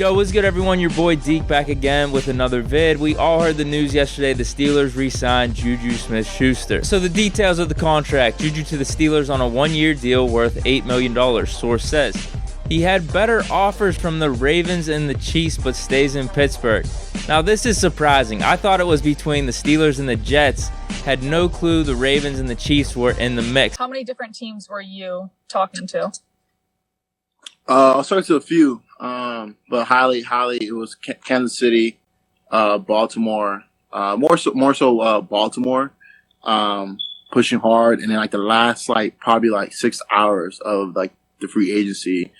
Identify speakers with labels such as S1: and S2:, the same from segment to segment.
S1: Yo, what's good everyone? Your boy Deke back again with another vid. We all heard the news yesterday. The Steelers re-signed Juju Smith Schuster. So the details of the contract. Juju to the Steelers on a one-year deal worth $8 million, source says. He had better offers from the Ravens and the Chiefs, but stays in Pittsburgh. Now this is surprising. I thought it was between the Steelers and the Jets. Had no clue the Ravens and the Chiefs were in the mix.
S2: How many different teams were you talking to?
S3: I'll start to a few, but highly, it was Kansas City, Baltimore, more so Baltimore, pushing hard, and then like the last probably 6 hours of the free agency,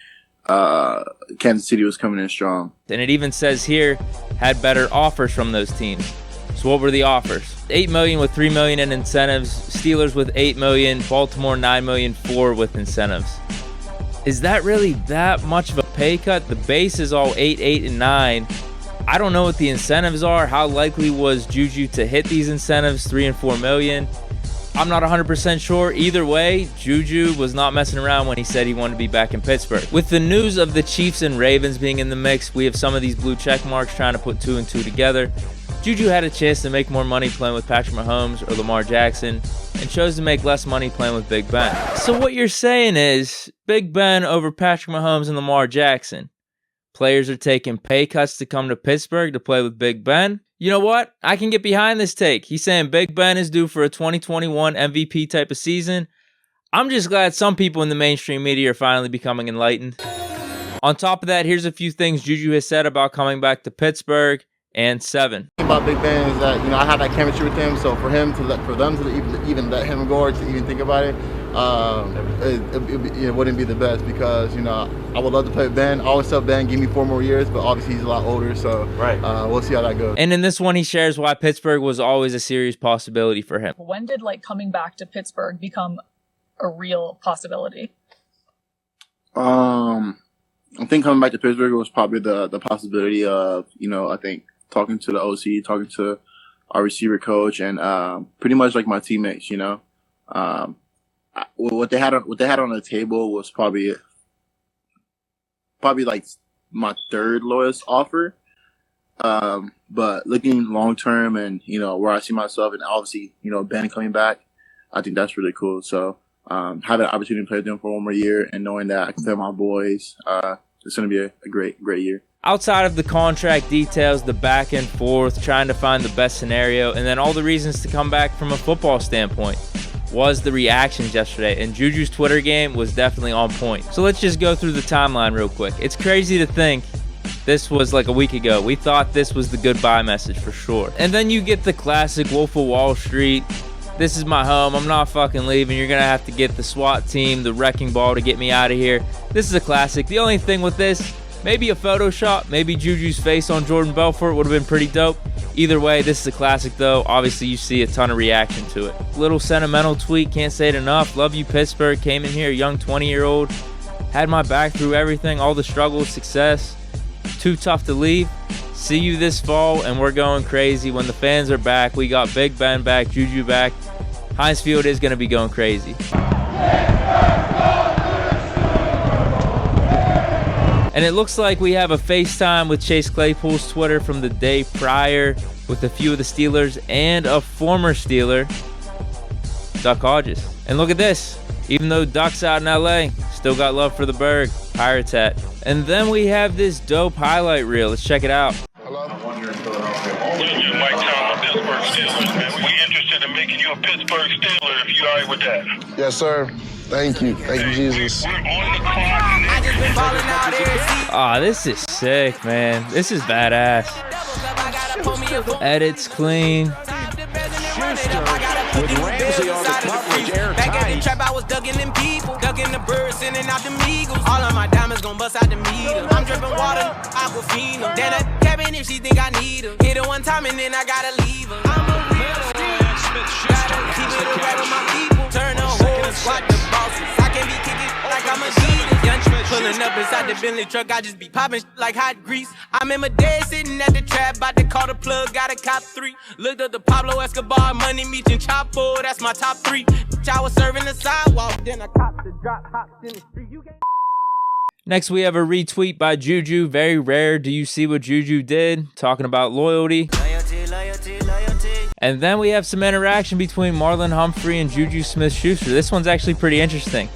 S3: Kansas City was coming in strong.
S1: And it even says here, had better offers from those teams. So what were the offers? $8 million with $3 million in incentives, Steelers with $8 million, Baltimore $9 million, 4 with incentives. Is that really that much of a pay cut? The base is all 8, 8, and 9. I don't know what the incentives are. How likely was Juju to hit these incentives, 3 and 4 million? I'm not 100% sure. Either way, Juju was not messing around when he said he wanted to be back in Pittsburgh. With the news of the Chiefs and Ravens being in the mix, we have some of these blue check marks trying to put 2 and 2 together. Juju had a chance to make more money playing with Patrick Mahomes or Lamar Jackson and chose to make less money playing with Big Ben. So what you're saying is Big Ben over Patrick Mahomes and Lamar Jackson. Players are taking pay cuts to come to Pittsburgh to play with Big Ben. You know what? I can get behind this take. He's saying Big Ben is due for a 2021 MVP type of season. I'm just glad some people in the mainstream media are finally becoming enlightened. On top of that, here's a few things Juju has said about coming back to Pittsburgh. And 7.
S3: The thing about Big Ben is that I had that chemistry with him. So for them to even let him go or to even think about it, it wouldn't be the best because I would love to play with Ben. I always tell Ben, give me 4 more years, but obviously he's a lot older, so we'll see how that goes.
S1: And in this one, he shares why Pittsburgh was always a serious possibility for him.
S2: When did coming back to Pittsburgh become a real possibility?
S3: I think coming back to Pittsburgh was probably the possibility of I think talking to the OC, talking to our receiver coach, and pretty much my teammates. What they had on the table was probably my third lowest offer. But looking long term and where I see myself, and obviously Ben coming back, I think that's really cool. So having an opportunity to play with them for 1 more year and knowing that I can play with my boys, it's going to be a great year.
S1: Outside of the contract details, the back and forth, trying to find the best scenario, and then all the reasons to come back from a football standpoint, was the reactions yesterday. And Juju's Twitter game was definitely on point. So let's just go through the timeline real quick. It's crazy to think this was a week ago. We thought this was the goodbye message for sure. And then you get the classic Wolf of Wall Street. This is my home. I'm not fucking leaving. You're going to have to get the SWAT team, the wrecking ball to get me out of here. This is a classic. The only thing with this, maybe a Photoshop, maybe Juju's face on Jordan Belfort would have been pretty dope. Either way, this is a classic though. Obviously, you see a ton of reaction to it. Little sentimental tweet, can't say it enough. Love you, Pittsburgh. Came in here, young 20-year-old. Had my back through everything, all the struggles, success. Too tough to leave. See you this fall, and we're going crazy. When the fans are back, we got Big Ben back, Juju back. Heinz Field is going to be going crazy. And it looks like we have a FaceTime with Chase Claypool's Twitter from the day prior with a few of the Steelers and a former Steeler, Duck Hodges. And look at this. Even though Duck's out in LA, still got love for the Berg. Pirates hat. And then we have this dope highlight reel. Let's check it out.
S4: Hello? Juju, Mike Tom, Pittsburgh Steelers, man. We interested in making you a Pittsburgh Steeler if you all right with that.
S5: Yes, sir. Thank you. Thank you, Jesus.
S4: We're on the clock.
S1: Aw, this is sick, man. This is badass. Edits clean.
S6: Schuster with Ramsey on the coverage, airtight. Back at the trap, I was ducking them people, ducking the birds, sending out them eagles. All of my diamonds gon' bust out the meter. I'm dripping water, Aquafina. Then I cabin if she think I need her. Hit her one time and then I gotta leave her. I'm a real street. Gotta keep it right with my people. Turn the whole squad to bosses. I can't be kicking like I'm a Adidas. Young pulling up inside the Bentley truck, I just be popping like hot grease. I remember dead sitting at the trap, about to call the plug, got a cop 3. Looked up the Pablo Escobar, Money Meech and Chapo, that's my top 3. I was serving the sidewalk, then I copped the drop, hopped in the street.
S1: Next, we have a retweet by Juju. Very rare do you see what Juju did, talking about loyalty. And then we have some interaction between Marlon Humphrey and Juju Smith Schuster. This one's actually pretty interesting.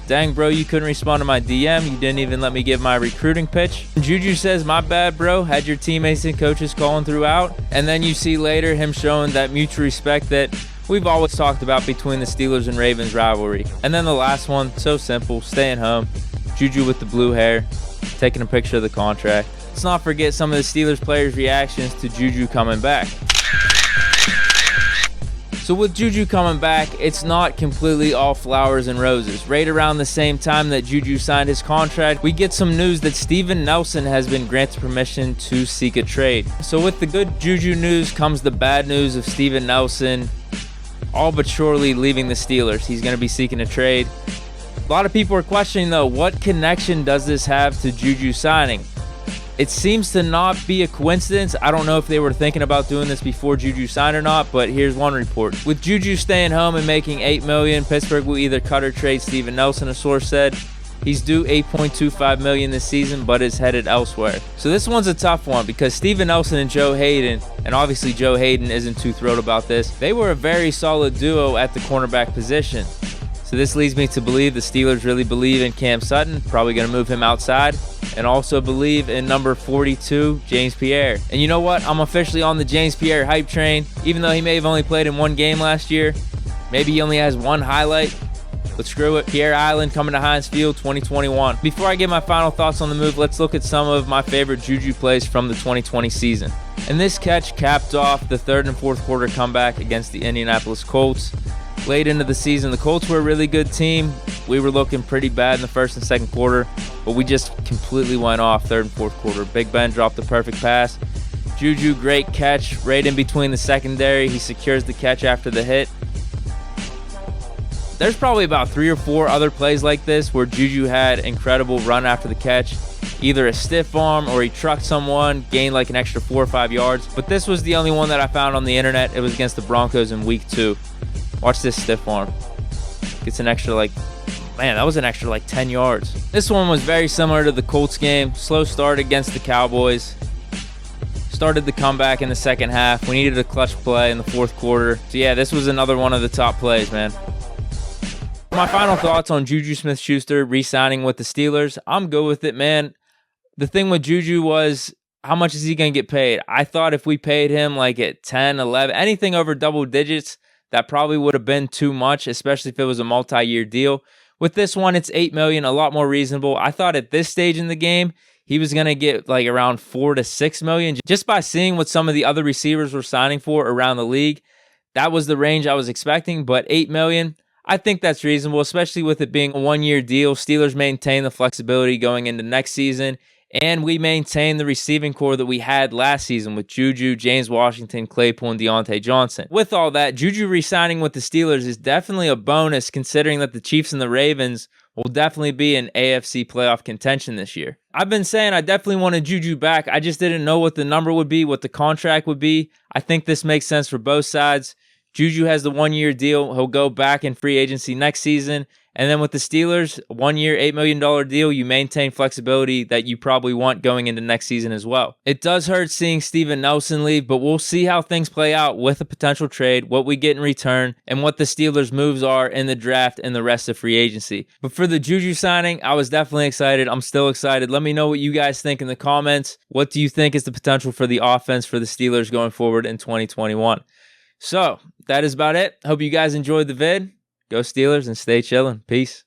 S1: Dang, bro, you couldn't respond to my DM. You didn't even let me give my recruiting pitch. Juju says, my bad, bro. Had your teammates and coaches calling throughout. And then you see later him showing that mutual respect that we've always talked about between the Steelers and Ravens rivalry. And then the last one, so simple, staying home. Juju with the blue hair, taking a picture of the contract. Let's not forget some of the Steelers players' reactions to Juju coming back. So with Juju coming back, it's not completely all flowers and roses. Right around the same time that Juju signed his contract, we get some news that Steven Nelson has been granted permission to seek a trade. So with the good Juju news comes the bad news of Steven Nelson all but surely leaving the Steelers. He's going to be seeking a trade. A lot of people are questioning, though, what connection does this have to Juju signing? It seems to not be a coincidence. I don't know if they were thinking about doing this before Juju signed or not, but here's one report. With Juju staying home and making $8 million, Pittsburgh will either cut or trade Steven Nelson, a source said. He's due $8.25 million this season, but is headed elsewhere. So this one's a tough one because Steven Nelson and Joe Hayden, and obviously Joe Hayden isn't too thrilled about this, they were a very solid duo at the cornerback position. So this leads me to believe the Steelers really believe in Cam Sutton, probably going to move him outside, and also believe in number 42, James Pierre. And you know what? I'm officially on the James Pierre hype train. Even though he may have only played in one game last year, maybe he only has one highlight, but screw it. Pierre Island coming to Heinz Field 2021. Before I give my final thoughts on the move, let's look at some of my favorite Juju plays from the 2020 season. And this catch capped off the third and fourth quarter comeback against the Indianapolis Colts. Late into the season, the Colts were a really good team. We were looking pretty bad in the first and second quarter, but we just completely went off third and fourth quarter. Big Ben dropped the perfect pass. Juju, great catch right in between the secondary. He secures the catch after the hit. There's probably about 3 or 4 other plays like this where Juju had incredible run after the catch. Either a stiff arm or he trucked someone, gained like an extra 4 or 5 yards. But this was the only one that I found on the internet. It was against the Broncos in week 2. Watch this stiff arm. Gets an extra that was an extra 10 yards. This one was very similar to the Colts game. Slow start against the Cowboys. Started the comeback in the second half. We needed a clutch play in the fourth quarter. So yeah, this was another one of the top plays, man. My final thoughts on Juju Smith Schuster re-signing with the Steelers. I'm good with it, man. The thing with Juju was, how much is he going to get paid? I thought if we paid him at 10, 11, anything over double digits, that probably would have been too much, especially if it was a multi-year deal. With this one, it's $8 million, a lot more reasonable. I thought at this stage in the game, he was going to get around $4 to $6 million. Just by seeing what some of the other receivers were signing for around the league, that was the range I was expecting. But $8 million, I think that's reasonable, especially with it being a one-year deal. Steelers maintain the flexibility going into next season. And we maintain the receiving core that we had last season with Juju, James Washington, Claypool, and Deontay Johnson. With all that, Juju re-signing with the Steelers is definitely a bonus considering that the Chiefs and the Ravens will definitely be in AFC playoff contention this year. I've been saying I definitely wanted Juju back. I just didn't know what the number would be, what the contract would be. I think this makes sense for both sides. Juju has the one-year deal. He'll go back in free agency next season. And then with the Steelers, 1 year, $8 million deal, you maintain flexibility that you probably want going into next season as well. It does hurt seeing Steven Nelson leave, but we'll see how things play out with a potential trade, what we get in return, and what the Steelers' moves are in the draft and the rest of free agency. But for the Juju signing, I was definitely excited. I'm still excited. Let me know what you guys think in the comments. What do you think is the potential for the offense for the Steelers going forward in 2021? So, that is about it. Hope you guys enjoyed the vid. Go Steelers and stay chilling. Peace.